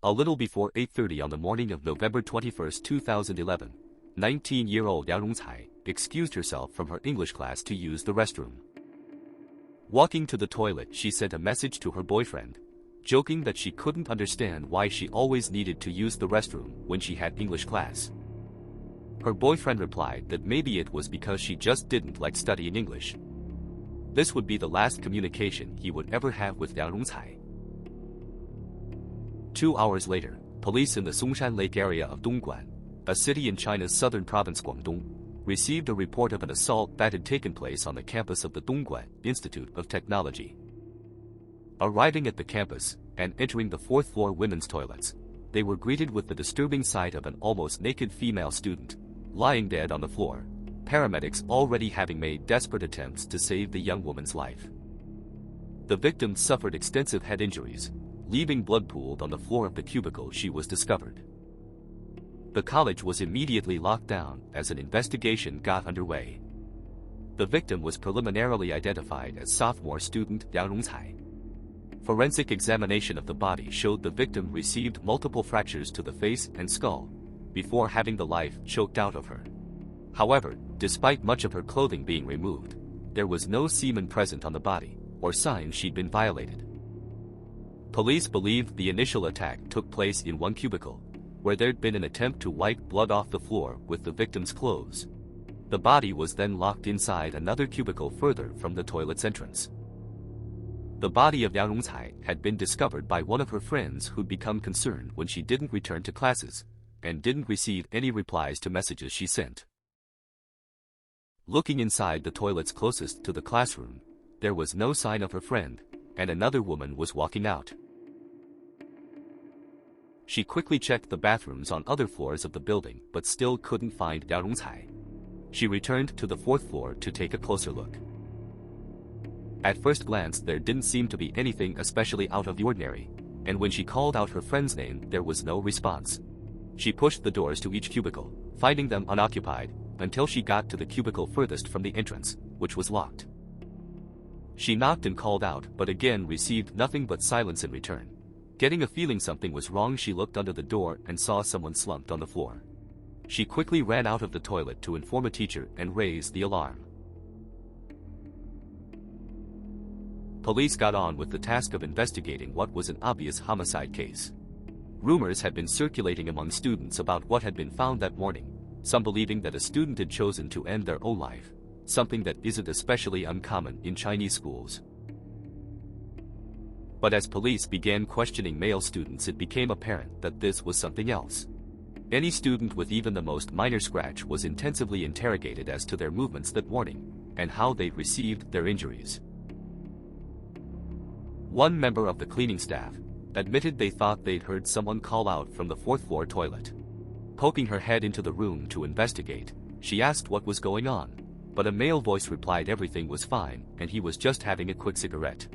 A little before 8:30 on the morning of November 21, 2011, 19-year-old Liang Rong Cai excused herself from her English class to use the restroom. Walking to the toilet, she sent a message to her boyfriend, joking that she couldn't understand why she always needed to use the restroom when she had English class. Her boyfriend replied that maybe it was because she just didn't like studying English. This would be the last communication he would ever have with Liang Rong Cai. 2 hours later, police in the Songshan Lake area of Dongguan, a city in China's southern province Guangzhou, received a report of an assault that had taken place on the campus of the Dongguan Institute of Technology. Arriving at the campus, and entering the fourth-floor women's toilets, they were greeted with the disturbing sight of an almost naked female student, lying dead on the floor, paramedics already having made desperate attempts to save the young woman's life. The victim suffered extensive head injuries, leaving blood pooled on the floor of the cubicle she was discovered. The college was immediately locked down as an investigation got underway. The victim was preliminarily identified as sophomore student Liang Rong Cai. Forensic examination of the body showed the victim received multiple fractures to the face and skull, before having the life choked out of her. However, despite much of her clothing being removed, there was no semen present on the body, or signs she'd been violated. Police believed the initial attack took place in one cubicle, where there'd been an attempt to wipe blood off the floor with the victim's clothes. The body was then locked inside another cubicle further from the toilet's entrance. The body of Liang Rong Cai had been discovered by one of her friends who'd become concerned when she didn't return to classes, and didn't receive any replies to messages she sent. Looking inside the toilets closest to the classroom, there was no sign of her friend, and another woman was walking out. She quickly checked the bathrooms on other floors of the building but still couldn't find Liang Rong Cai. She returned to the fourth floor to take a closer look. At first glance there didn't seem to be anything especially out of the ordinary, and when she called out her friend's name there was no response. She pushed the doors to each cubicle, finding them unoccupied, until she got to the cubicle furthest from the entrance, which was locked. She knocked and called out but again received nothing but silence in return. Getting a feeling something was wrong, she looked under the door and saw someone slumped on the floor. She quickly ran out of the toilet to inform a teacher and raise the alarm. Police got on with the task of investigating what was an obvious homicide case. Rumors had been circulating among students about what had been found that morning, some believing that a student had chosen to end their own life, something that isn't especially uncommon in Chinese schools. But as police began questioning male students, it became apparent that this was something else. Any student with even the most minor scratch was intensively interrogated as to their movements that morning, and how they'd received their injuries. One member of the cleaning staff admitted they thought they'd heard someone call out from the fourth-floor toilet. Poking her head into the room to investigate, she asked what was going on, but a male voice replied everything was fine and he was just having a quick cigarette.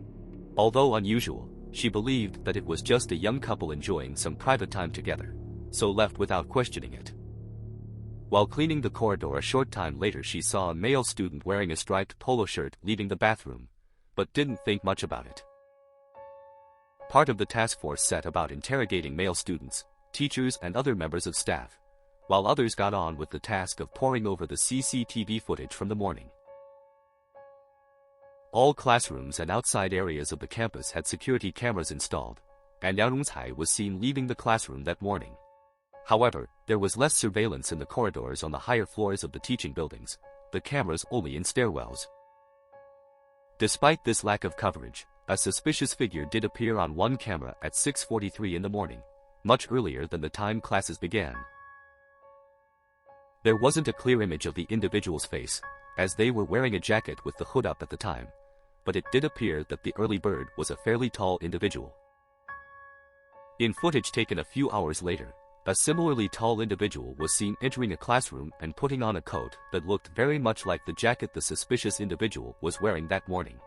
Although unusual, she believed that it was just a young couple enjoying some private time together, so left without questioning it. While cleaning the corridor a short time later, she saw a male student wearing a striped polo shirt leaving the bathroom, but didn't think much about it. Part of the task force set about interrogating male students, teachers and other members of staff, while others got on with the task of poring over the CCTV footage from the morning. All classrooms and outside areas of the campus had security cameras installed, and Liang Rong Cai was seen leaving the classroom that morning. However, there was less surveillance in the corridors on the higher floors of the teaching buildings, the cameras only in stairwells. Despite this lack of coverage, a suspicious figure did appear on one camera at 6:43 in the morning, much earlier than the time classes began. There wasn't a clear image of the individual's face, as they were wearing a jacket with the hood up at the time, but it did appear that the early bird was a fairly tall individual. In footage taken a few hours later, a similarly tall individual was seen entering a classroom and putting on a coat that looked very much like the jacket the suspicious individual was wearing that morning.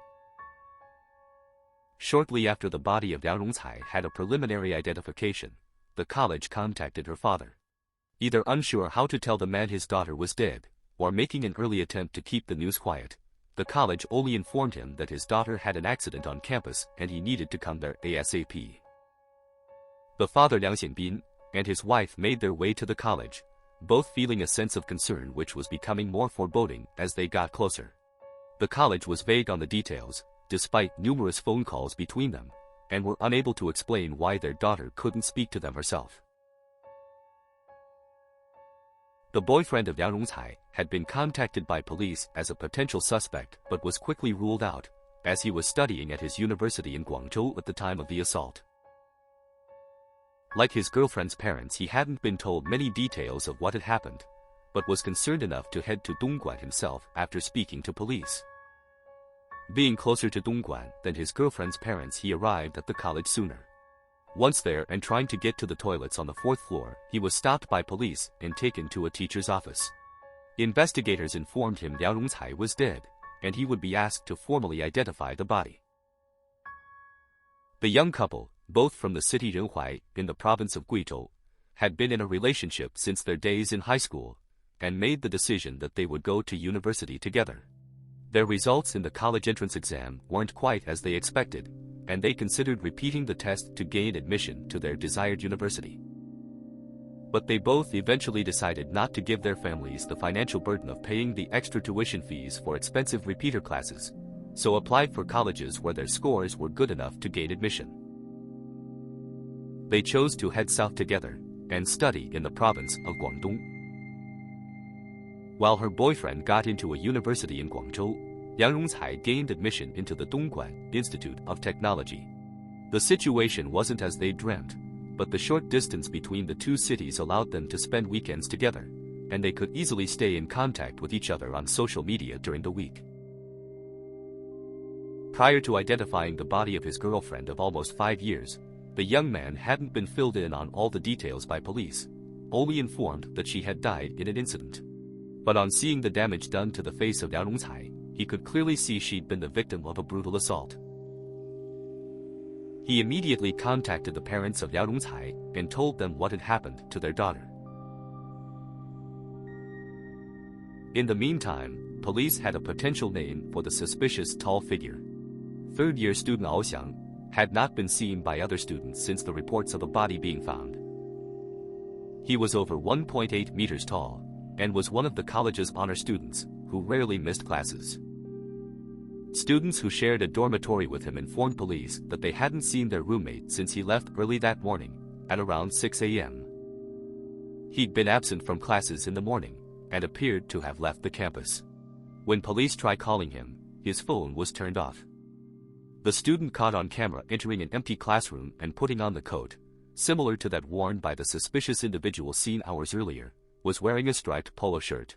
Shortly after the body of Liang Rong Cai had a preliminary identification, the college contacted her father. Either unsure how to tell the man his daughter was dead, or making an early attempt to keep the news quiet, the college only informed him that his daughter had an accident on campus and he needed to come there ASAP. The father Liang Xianbin and his wife made their way to the college, both feeling a sense of concern which was becoming more foreboding as they got closer. The college was vague on the details, despite numerous phone calls between them, and were unable to explain why their daughter couldn't speak to them herself. The boyfriend of Liang Rong Cai had been contacted by police as a potential suspect but was quickly ruled out, as he was studying at his university in Guangzhou at the time of the assault. Like his girlfriend's parents, he hadn't been told many details of what had happened, but was concerned enough to head to Dongguan himself after speaking to police. Being closer to Dongguan than his girlfriend's parents, he arrived at the college sooner. Once there and trying to get to the toilets on the 4th floor, he was stopped by police and taken to a teacher's office. Investigators informed him Liang Rong Cai was dead, and he would be asked to formally identify the body. The young couple, both from the city Renhuai in the province of Guizhou, had been in a relationship since their days in high school, and made the decision that they would go to university together. Their results in the college entrance exam weren't quite as they expected, and they considered repeating the test to gain admission to their desired university. But they both eventually decided not to give their families the financial burden of paying the extra tuition fees for expensive repeater classes, so applied for colleges where their scores were good enough to gain admission. They chose to head south together and study in the province of Guangdong. While her boyfriend got into a university in Guangzhou, Liang Rong Cai gained admission into the Dongguan Institute of Technology. The situation wasn't as they dreamt, but the short distance between the two cities allowed them to spend weekends together, and they could easily stay in contact with each other on social media during the week. Prior to identifying the body of his girlfriend of almost 5 years, the young man hadn't been filled in on all the details by police, only informed that she had died in an incident. But on seeing the damage done to the face of Liang Rong Cai, he could clearly see she'd been the victim of a brutal assault. He immediately contacted the parents of Liang Rong Cai and told them what had happened to their daughter. In the meantime, police had a potential name for the suspicious tall figure. Third-year student Ao Xiang had not been seen by other students since the reports of a body being found. He was over 1.8 meters tall, and was one of the college's honor students, who rarely missed classes. Students who shared a dormitory with him informed police that they hadn't seen their roommate since he left early that morning, at around 6 a.m. He'd been absent from classes in the morning, and appeared to have left the campus. When police tried calling him, his phone was turned off. The student caught on camera entering an empty classroom and putting on the coat, similar to that worn by the suspicious individual seen hours earlier, was wearing a striped polo shirt.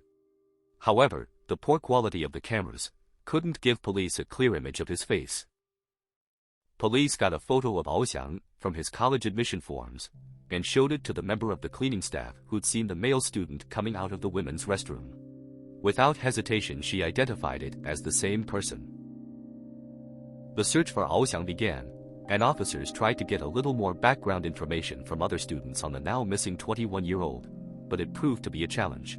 However, the poor quality of the cameras couldn't give police a clear image of his face. Police got a photo of Ao Xiang from his college admission forms and showed it to the member of the cleaning staff who'd seen the male student coming out of the women's restroom. Without hesitation, she identified it as the same person. The search for Ao Xiang began, and officers tried to get a little more background information from other students on the now missing 21-year-old, but it proved to be a challenge.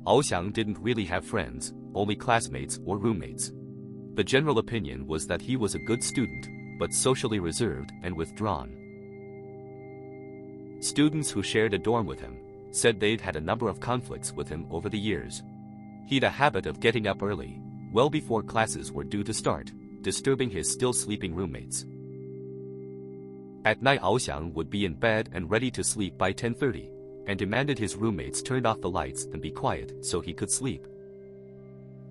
Ao Xiang didn't really have friends, only classmates or roommates. The general opinion was that he was a good student, but socially reserved and withdrawn. Students who shared a dorm with him said they'd had a number of conflicts with him over the years. He'd a habit of getting up early, well before classes were due to start, disturbing his still sleeping roommates. At night, Ao Xiang would be in bed and ready to sleep by 10:30, and demanded his roommates turn off the lights and be quiet so he could sleep.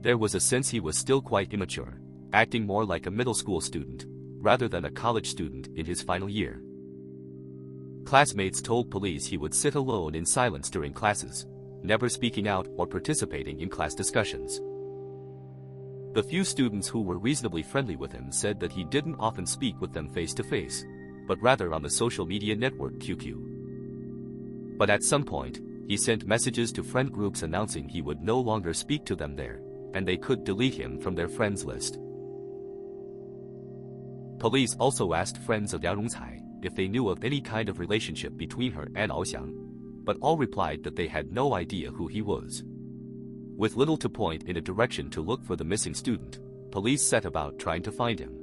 There was a sense he was still quite immature, acting more like a middle school student, rather than a college student in his final year. Classmates told police he would sit alone in silence during classes, never speaking out or participating in class discussions. The few students who were reasonably friendly with him said that he didn't often speak with them face to face, but rather on the social media network QQ. But at some point, he sent messages to friend groups announcing he would no longer speak to them there, and they could delete him from their friends list. Police also asked friends of Liang Rong Cai if they knew of any kind of relationship between her and Ao Xiang, but all replied that they had no idea who he was. With little to point in a direction to look for the missing student, police set about trying to find him.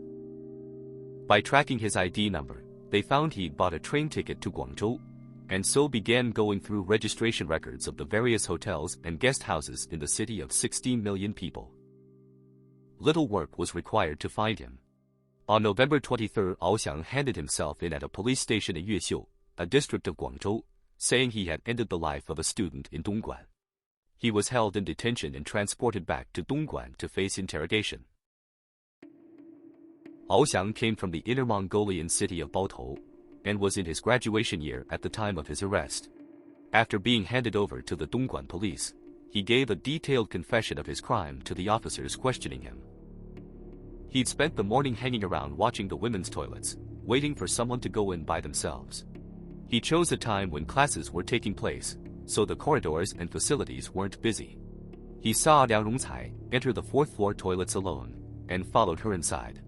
By tracking his ID number, they found he'd bought a train ticket to Guangzhou, and so began going through registration records of the various hotels and guest houses in the city of 16 million people. Little work was required to find him. On November 23, Ao Xiang handed himself in at a police station in Yuexiu, a district of Guangzhou, saying he had ended the life of a student in Dongguan. He was held in detention and transported back to Dongguan to face interrogation. Ao Xiang came from the Inner Mongolian city of Baotou, and was in his graduation year at the time of his arrest. After being handed over to the Dongguan police, he gave a detailed confession of his crime to the officers questioning him. He'd spent the morning hanging around watching the women's toilets, waiting for someone to go in by themselves. He chose a time when classes were taking place, so the corridors and facilities weren't busy. He saw Liang Rong Cai enter the fourth-floor toilets alone, and followed her inside.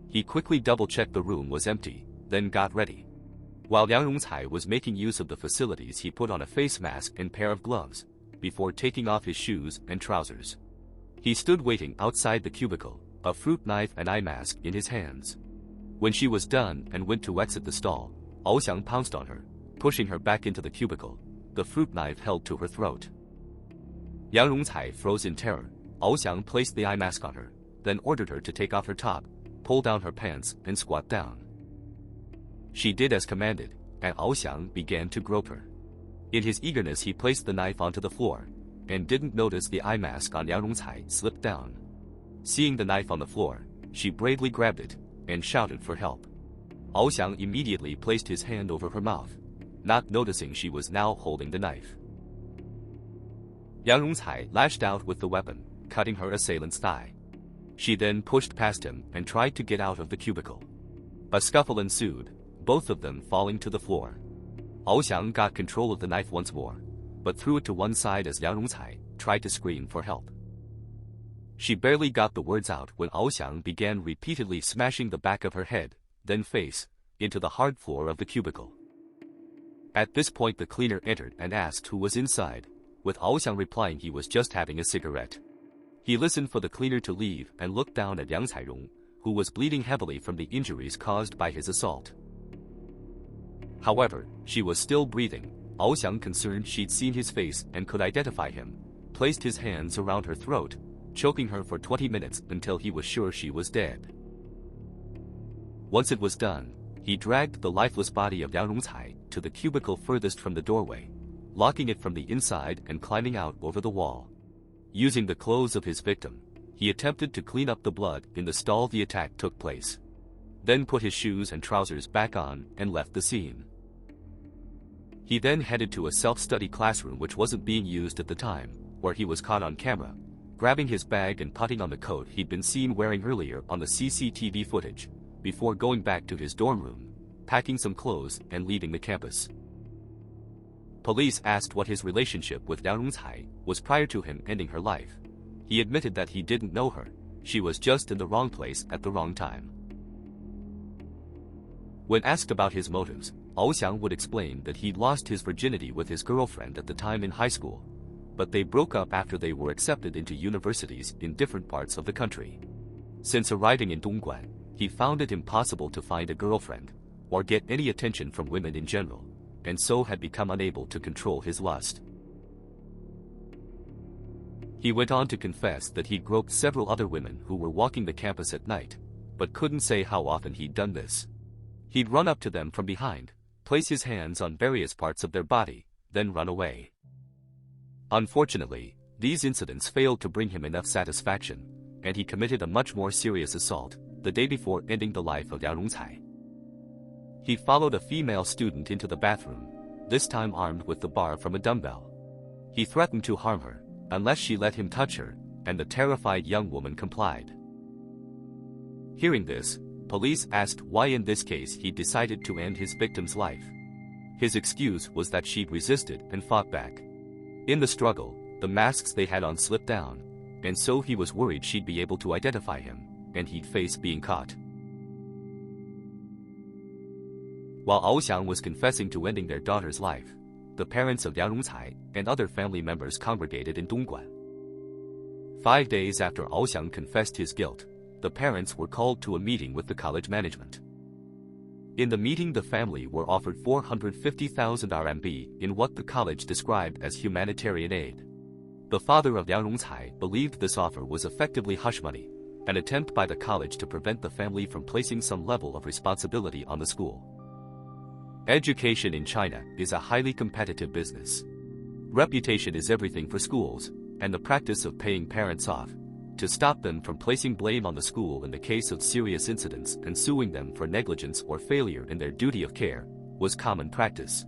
He quickly double-checked the room was empty, then got ready. While Liang Rong Cai was making use of the facilities, he put on a face mask and pair of gloves, before taking off his shoes and trousers. He stood waiting outside the cubicle, a fruit knife and eye mask in his hands. When she was done and went to exit the stall, Ao Xiang pounced on her, pushing her back into the cubicle, the fruit knife held to her throat. Liang Rong Cai froze in terror. Ao Xiang placed the eye mask on her, then ordered her to take off her top, pull down her pants and squat down. She did as commanded, and Ao Xiang began to grope her. In his eagerness he placed the knife onto the floor, and didn't notice the eye mask on Liang Rong Cai slipped down. Seeing the knife on the floor, she bravely grabbed it, and shouted for help. Ao Xiang immediately placed his hand over her mouth, not noticing she was now holding the knife. Liang Rong Cai lashed out with the weapon, cutting her assailant's thigh. She then pushed past him and tried to get out of the cubicle. A scuffle ensued, both of them falling to the floor. Ao Xiang got control of the knife once more, but threw it to one side as Liang Rong Cai tried to scream for help. She barely got the words out when Ao Xiang began repeatedly smashing the back of her head, then face, into the hard floor of the cubicle. At this point the cleaner entered and asked who was inside, with Ao Xiang replying he was just having a cigarette. He listened for the cleaner to leave and looked down at Yang Cairong, who was bleeding heavily from the injuries caused by his assault. However, she was still breathing. Ao Xiang, concerned she'd seen his face and could identify him, placed his hands around her throat, choking her for 20 minutes until he was sure she was dead. Once it was done, he dragged the lifeless body of Liang Rong Cai to the cubicle furthest from the doorway, locking it from the inside and climbing out over the wall. Using the clothes of his victim, he attempted to clean up the blood in the stall the attack took place. Then put his shoes and trousers back on and left the scene. He then headed to a self-study classroom which wasn't being used at the time, where he was caught on camera, grabbing his bag and putting on the coat he'd been seen wearing earlier on the CCTV footage, before going back to his dorm room, packing some clothes and leaving the campus. Police asked what his relationship with Liang Rong Cai was prior to him ending her life. He admitted that he didn't know her, she was just in the wrong place at the wrong time. When asked about his motives, Ao Xiang would explain that he'd lost his virginity with his girlfriend at the time in high school, but they broke up after they were accepted into universities in different parts of the country. Since arriving in Dongguan, he found it impossible to find a girlfriend, or get any attention from women in general, and so had become unable to control his lust. He went on to confess that he'd groped several other women who were walking the campus at night, but couldn't say how often he'd done this. He'd run up to them from behind, place his hands on various parts of their body, then run away. Unfortunately, these incidents failed to bring him enough satisfaction, and he committed a much more serious assault the day before ending the life of Liang Rong Cai. He followed a female student into the bathroom, this time armed with the bar from a dumbbell. He threatened to harm her, unless she let him touch her, and the terrified young woman complied. Hearing this, police asked why in this case he decided to end his victim's life. His excuse was that she'd resisted and fought back. In the struggle, the masks they had on slipped down, and so he was worried she'd be able to identify him, and he'd face being caught. While Ao Xiang was confessing to ending their daughter's life, the parents of Liang Rong Cai and other family members congregated in Dongguan. 5 days after Ao Xiang confessed his guilt, the parents were called to a meeting with the college management. In the meeting, the family were offered 450,000 RMB in what the college described as humanitarian aid. The father of Liang Rong Cai believed this offer was effectively hush money, an attempt by the college to prevent the family from placing some level of responsibility on the school. Education in China is a highly competitive business. Reputation is everything for schools, and the practice of paying parents off to stop them from placing blame on the school in the case of serious incidents and suing them for negligence or failure in their duty of care was common practice.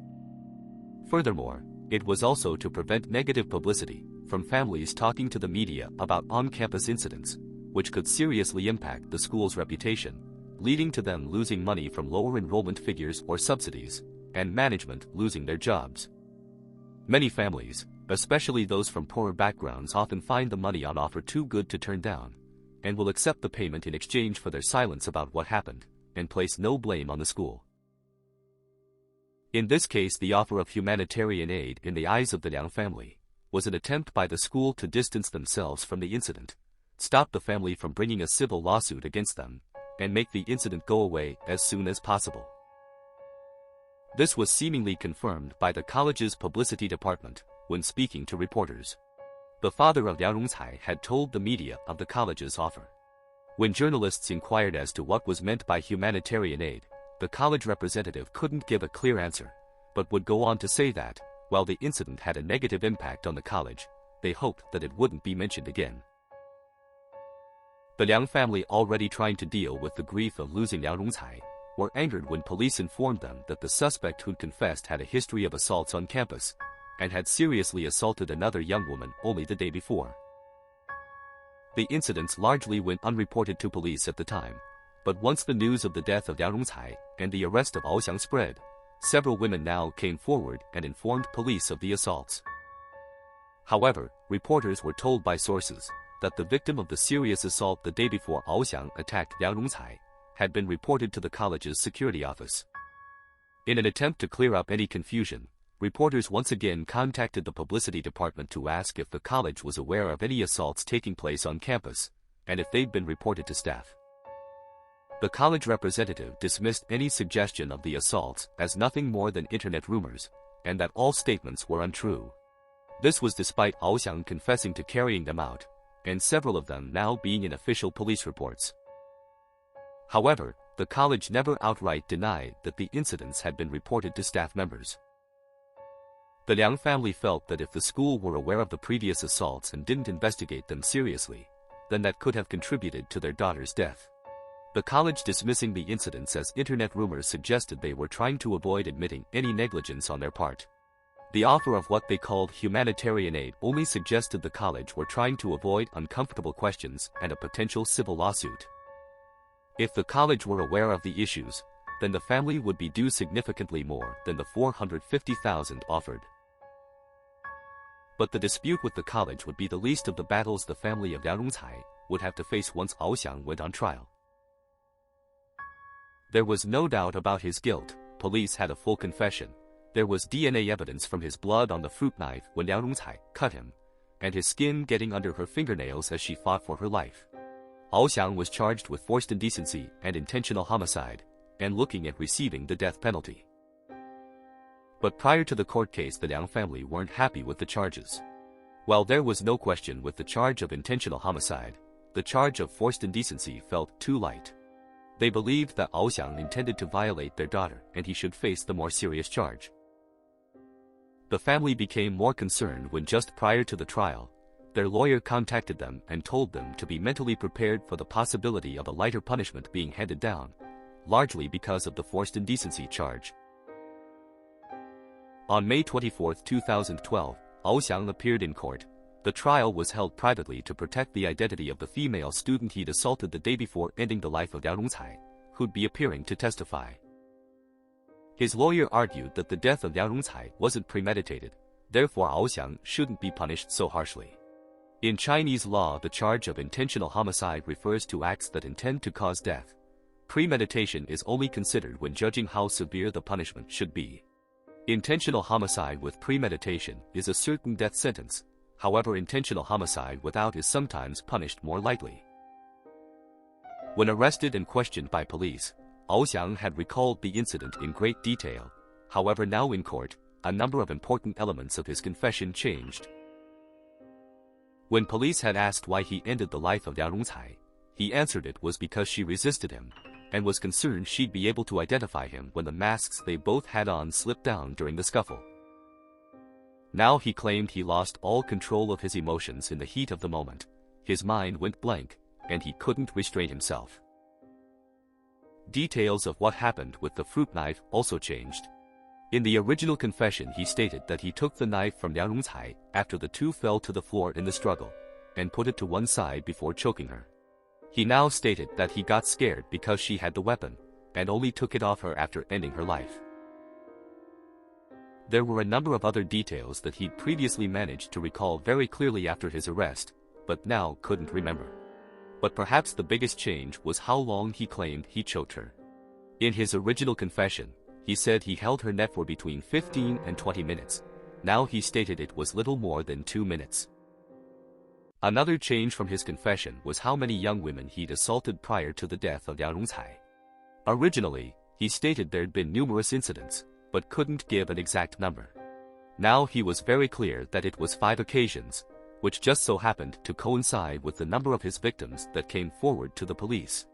Furthermore, it was also to prevent negative publicity from families talking to the media about on-campus incidents, which could seriously impact the school's reputation, leading to them losing money from lower enrollment figures or subsidies, and management losing their jobs. Many families, especially those from poorer backgrounds, often find the money on offer too good to turn down, and will accept the payment in exchange for their silence about what happened, and place no blame on the school. In this case, the offer of humanitarian aid in the eyes of the Liang family was an attempt by the school to distance themselves from the incident, stop the family from bringing a civil lawsuit against them, and make the incident go away as soon as possible. This was seemingly confirmed by the college's publicity department when speaking to reporters. The father of Liang Rong Cai had told the media of the college's offer. When journalists inquired as to what was meant by humanitarian aid, the college representative couldn't give a clear answer, but would go on to say that, while the incident had a negative impact on the college, they hoped that it wouldn't be mentioned again. The Liang family, already trying to deal with the grief of losing Liang Rong Cai, were angered when police informed them that the suspect who'd confessed had a history of assaults on campus, and had seriously assaulted another young woman only the day before. The incidents largely went unreported to police at the time, but once the news of the death of Liang Rong Cai and the arrest of Ao Xiang spread, several women now came forward and informed police of the assaults. However, reporters were told by sources that the victim of the serious assault the day before Ao Xiang attacked Liang Rong Cai had been reported to the college's security office. In an attempt to clear up any confusion, reporters once again contacted the publicity department to ask if the college was aware of any assaults taking place on campus, and if they'd been reported to staff. The college representative dismissed any suggestion of the assaults as nothing more than internet rumors, and that all statements were untrue. This was despite Ao Xiang confessing to carrying them out, and several of them now being in official police reports. However, the college never outright denied that the incidents had been reported to staff members. The Liang family felt that if the school were aware of the previous assaults and didn't investigate them seriously, then that could have contributed to their daughter's death. The college dismissing the incidents as internet rumors suggested they were trying to avoid admitting any negligence on their part. The offer of what they called humanitarian aid only suggested the college were trying to avoid uncomfortable questions and a potential civil lawsuit. If the college were aware of the issues, then the family would be due significantly more than the 450,000 offered. But the dispute with the college would be the least of the battles the family of Liang Rong Cai would have to face once Ao Xiang went on trial. There was no doubt about his guilt. Police had a full confession. There was DNA evidence from his blood on the fruit knife when Liang Rong Cai cut him, and his skin getting under her fingernails as she fought for her life. Ao Xiang was charged with forced indecency and intentional homicide, and looking at receiving the death penalty. But prior to the court case, the Liang family weren't happy with the charges. While there was no question with the charge of intentional homicide, the charge of forced indecency felt too light. They believed that Ao Xiang intended to violate their daughter and he should face the more serious charge. The family became more concerned when just prior to the trial, their lawyer contacted them and told them to be mentally prepared for the possibility of a lighter punishment being handed down, largely because of the forced indecency charge. On May 24, 2012, Ao Xiang appeared in court. The trial was held privately to protect the identity of the female student he'd assaulted the day before ending the life of Liang Rong Cai, who'd be appearing to testify. His lawyer argued that the death of Liang Rong Cai wasn't premeditated, therefore Ao Xiang shouldn't be punished so harshly. In Chinese law, the charge of intentional homicide refers to acts that intend to cause death. Premeditation is only considered when judging how severe the punishment should be. Intentional homicide with premeditation is a certain death sentence. However, intentional homicide without is sometimes punished more lightly. When arrested and questioned by police, Ao Xiang had recalled the incident in great detail. However, now in court, a number of important elements of his confession changed. When police had asked why he ended the life of Liang Rong Cai, he answered it was because she resisted him, and was concerned she'd be able to identify him when the masks they both had on slipped down during the scuffle. Now he claimed he lost all control of his emotions in the heat of the moment. His mind went blank, and he couldn't restrain himself. Details of what happened with the fruit knife also changed. In the original confession he stated that he took the knife from Liang Rong Cai after the two fell to the floor in the struggle, and put it to one side before choking her. He now stated that he got scared because she had the weapon, and only took it off her after ending her life. There were a number of other details that he'd previously managed to recall very clearly after his arrest, but now couldn't remember. But perhaps the biggest change was how long he claimed he choked her. In his original confession, he said he held her neck for between 15 and 20 minutes. Now he stated it was little more than 2 minutes. Another change from his confession was how many young women he'd assaulted prior to the death of Liang Rong Cai. Originally, he stated there'd been numerous incidents, but couldn't give an exact number. Now he was very clear that it was 5 occasions, which just so happened to coincide with the number of his victims that came forward to the police.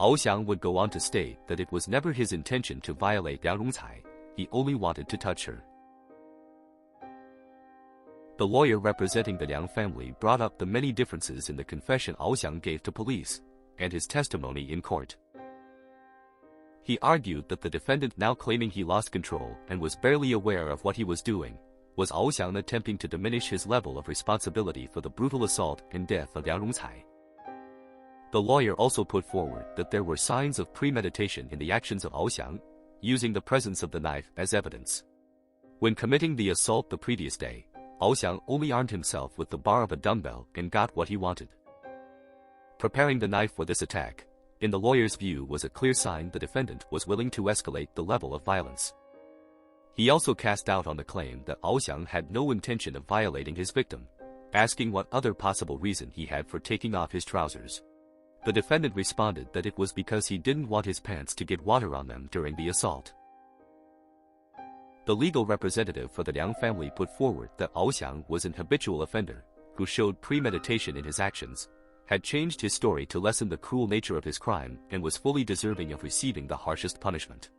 Ao Xiang would go on to state that it was never his intention to violate Liang Rong Cai, he only wanted to touch her. The lawyer representing the Liang family brought up the many differences in the confession Ao Xiang gave to police, and his testimony in court. He argued that the defendant, now claiming he lost control and was barely aware of what he was doing, was Ao Xiang attempting to diminish his level of responsibility for the brutal assault and death of Liang Rong Cai. The lawyer also put forward that there were signs of premeditation in the actions of Ao Xiang, using the presence of the knife as evidence. When committing the assault the previous day, Ao Xiang only armed himself with the bar of a dumbbell and got what he wanted. Preparing the knife for this attack, in the lawyer's view, was a clear sign the defendant was willing to escalate the level of violence. He also cast doubt on the claim that Ao Xiang had no intention of violating his victim, asking what other possible reason he had for taking off his trousers. The defendant responded that it was because he didn't want his pants to get water on them during the assault. The legal representative for the Liang family put forward that Ao Xiang was an habitual offender, who showed premeditation in his actions, had changed his story to lessen the cruel nature of his crime, and was fully deserving of receiving the harshest punishment.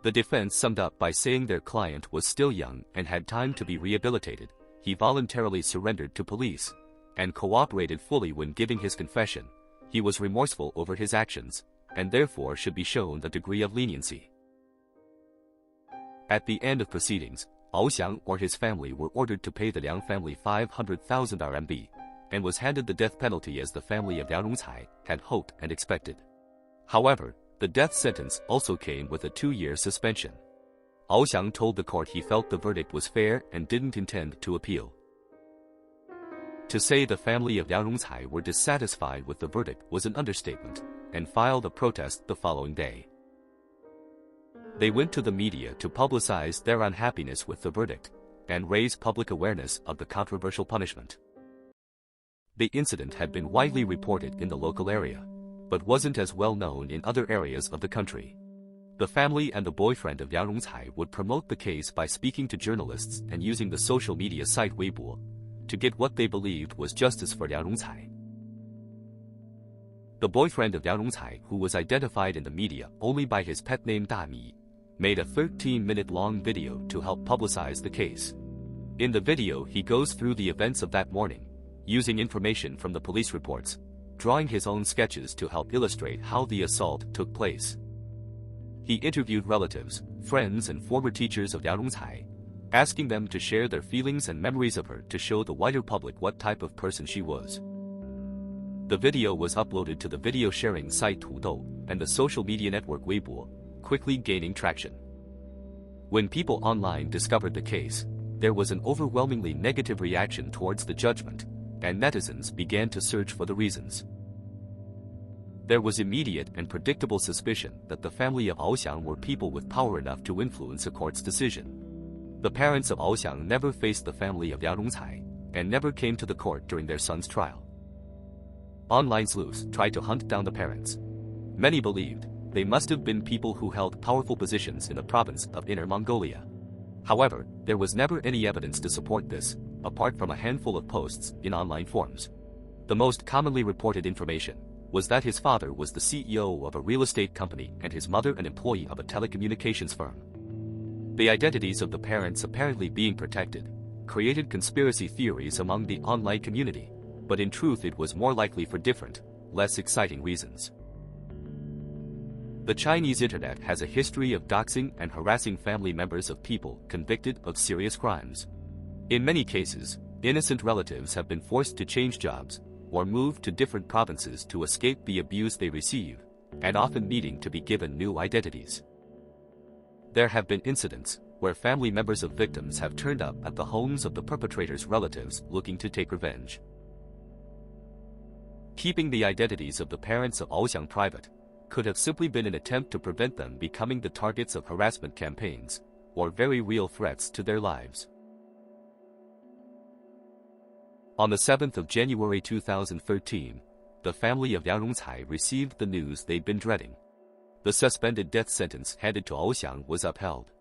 The defense summed up by saying their client was still young and had time to be rehabilitated. He voluntarily surrendered to police, and cooperated fully when giving his confession. He was remorseful over his actions, and therefore should be shown a degree of leniency. At the end of proceedings, Ao Xiang or his family were ordered to pay the Liang family 500,000 RMB, and was handed the death penalty as the family of Liang Rong Cai had hoped and expected. However, the death sentence also came with a 2-year suspension. Ao Xiang told the court he felt the verdict was fair and didn't intend to appeal. To say the family of Liang Rong Cai were dissatisfied with the verdict was an understatement, and filed a protest the following day. They went to the media to publicize their unhappiness with the verdict, and raise public awareness of the controversial punishment. The incident had been widely reported in the local area, but wasn't as well known in other areas of the country. The family and the boyfriend of Liang Rong Cai would promote the case by speaking to journalists and using the social media site Weibo to get what they believed was justice for Liang Rong Cai. The boyfriend of Liang Rong Cai, who was identified in the media only by his pet name Da Mi, made a 13-minute-long video to help publicize the case. In the video, he goes through the events of that morning, using information from the police reports, drawing his own sketches to help illustrate how the assault took place. He interviewed relatives, friends and former teachers of Liang Rong Cai, asking them to share their feelings and memories of her to show the wider public what type of person she was. The video was uploaded to the video sharing site Tudou and the social media network Weibo, quickly gaining traction. When people online discovered the case, there was an overwhelmingly negative reaction towards the judgment, and netizens began to search for the reasons. There was immediate and predictable suspicion that the family of Ao Xiang were people with power enough to influence a court's decision. The parents of Ao Xiang never faced the family of Liang Rong Cai, and never came to the court during their son's trial. Online sleuths tried to hunt down the parents, Many believed they must have been people who held powerful positions in the province of Inner Mongolia. However, there was never any evidence to support this, apart from a handful of posts in online forums. The most commonly reported information was that his father was the CEO of a real estate company and his mother an employee of a telecommunications firm. The identities of the parents apparently being protected created conspiracy theories among the online community, but in truth it was more likely for different, less exciting reasons. The Chinese internet has a history of doxing and harassing family members of people convicted of serious crimes. In many cases, innocent relatives have been forced to change jobs or move to different provinces to escape the abuse they receive, and often needing to be given new identities. There have been incidents where family members of victims have turned up at the homes of the perpetrators' relatives looking to take revenge. Keeping the identities of the parents of Oxiang private could have simply been an attempt to prevent them becoming the targets of harassment campaigns or very real threats to their lives. On the 7th of January 2013, the family of Liang Rong Cai received the news they'd been dreading. The suspended death sentence handed to Oxiang was upheld.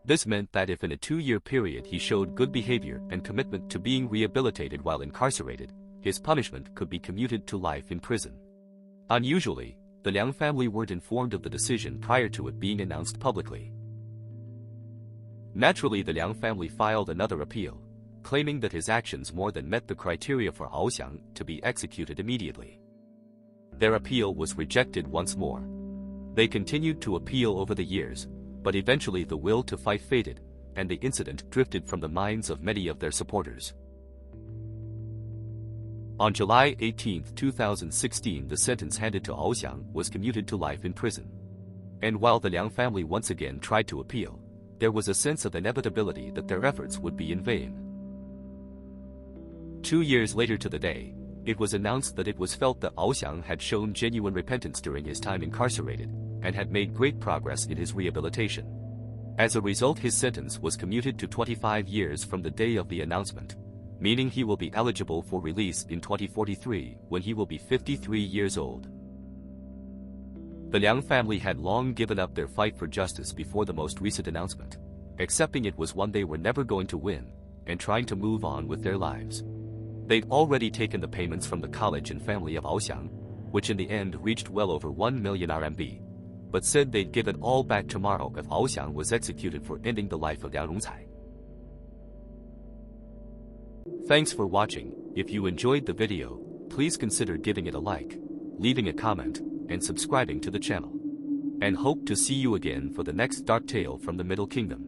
This meant that if in a 2-year period he showed good behavior and commitment to being rehabilitated while incarcerated, his punishment could be commuted to life in prison. Unusually, the Liang family weren't informed of the decision prior to it being announced publicly. Naturally, the Liang family filed another appeal, claiming that his actions more than met the criteria for Oxiang to be executed immediately. Their appeal was rejected once more. They continued to appeal over the years, but eventually the will to fight faded, and the incident drifted from the minds of many of their supporters. On July 18, 2016, the sentence handed to Oxiang was commuted to life in prison. And while the Liang family once again tried to appeal, there was a sense of inevitability that their efforts would be in vain. 2 years later to the day, it was announced that it was felt that Oxiang had shown genuine repentance during his time incarcerated, and had made great progress in his rehabilitation. As a result, his sentence was commuted to 25 years from the day of the announcement, meaning he will be eligible for release in 2043 when he will be 53 years old. The Liang family had long given up their fight for justice before the most recent announcement, accepting it was one they were never going to win, and trying to move on with their lives. They'd already taken the payments from the college and family of Oxiang, which in the end reached well over 1 million RMB, but said they'd give it all back tomorrow if Oxiang was executed for ending the life of Liang Rong Cai. Thanks for watching. If you enjoyed the video, please consider giving it a like, leaving a comment, and subscribing to the channel. And hope to see you again for the next dark tale from the Middle Kingdom.